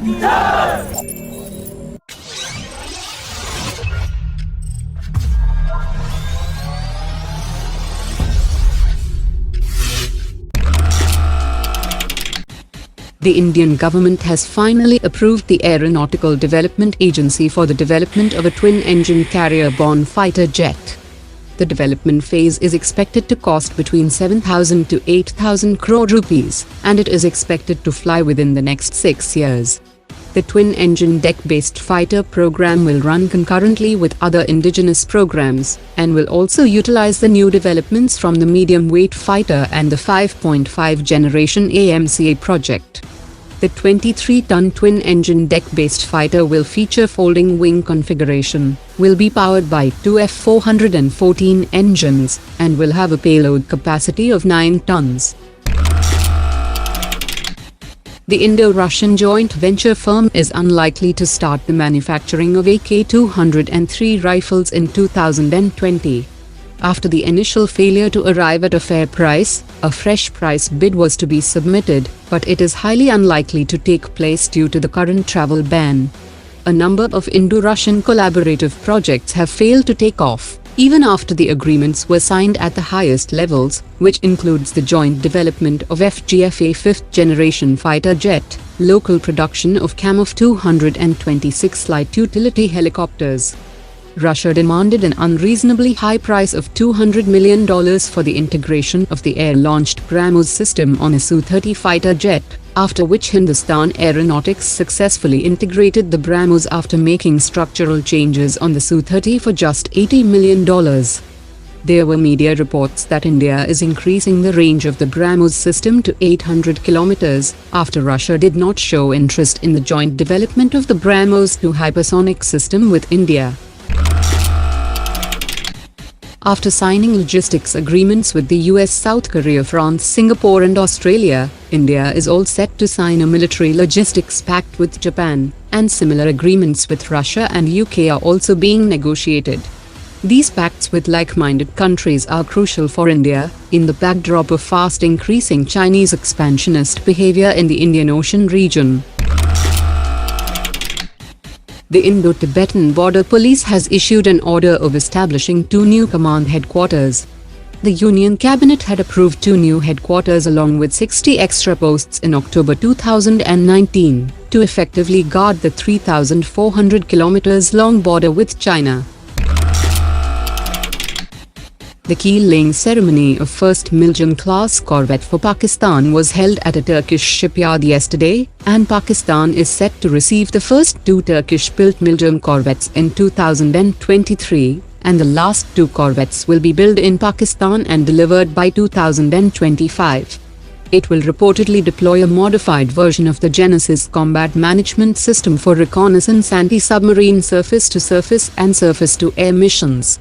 The Indian government has finally approved the Aeronautical Development Agency for the development of a twin-engine carrier-borne fighter jet. The development phase is expected to cost between 7,000 to 8,000 crore rupees, and it is expected to fly within the next 6 years. The twin-engine deck-based fighter program will run concurrently with other indigenous programs, and will also utilize the new developments from the medium-weight fighter and the 5.5 generation AMCA project. The 23-ton twin-engine deck-based fighter will feature folding wing configuration, will be powered by two F414 engines, and will have a payload capacity of 9 tons. The Indo-Russian joint venture firm is unlikely to start the manufacturing of AK-203 rifles in 2020. After the initial failure to arrive at a fair price, a fresh price bid was to be submitted, but it is highly unlikely to take place due to the current travel ban. A number of Indo-Russian collaborative projects have failed to take off, even after the agreements were signed at the highest levels, which includes the joint development of FGFA 5th generation fighter jet, local production of Kamov 226 light utility helicopters. Russia demanded an unreasonably high price of $200 million for the integration of the air-launched BrahMos system on a Su-30 fighter jet, after which Hindustan Aeronautics successfully integrated the BrahMos after making structural changes on the Su-30 for just $80 million. There were media reports that India is increasing the range of the BrahMos system to 800 kilometers, after Russia did not show interest in the joint development of the BrahMos 2 hypersonic system with India. After signing logistics agreements with the US, South Korea, France, Singapore and Australia, India is all set to sign a military logistics pact with Japan, and similar agreements with Russia and UK are also being negotiated. These pacts with like-minded countries are crucial for India, in the backdrop of fast increasing Chinese expansionist behavior in the Indian Ocean region. The Indo-Tibetan Border Police has issued an order of establishing 2 new command headquarters. The Union Cabinet had approved 2 new headquarters along with 60 extra posts in October 2019, to effectively guard the 3,400 kilometers long border with China. The keel-laying ceremony of first Milgem-class corvette for Pakistan was held at a Turkish shipyard yesterday, and Pakistan is set to receive the first 2 Turkish-built Milgem corvettes in 2023, and the last 2 corvettes will be built in Pakistan and delivered by 2025. It will reportedly deploy a modified version of the Genesis combat management system for reconnaissance, anti-submarine surface-to-surface and surface-to-air missions.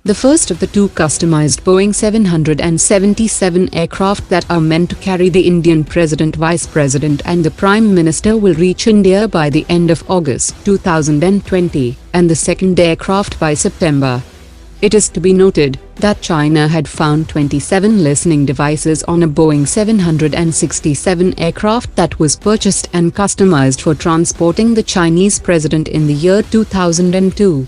The first of the 2 customized Boeing 777 aircraft that are meant to carry the Indian President, Vice President and the Prime Minister will reach India by the end of August 2020, and the second aircraft by September. It is to be noted that China had found 27 listening devices on a Boeing 767 aircraft that was purchased and customized for transporting the Chinese president in the year 2002.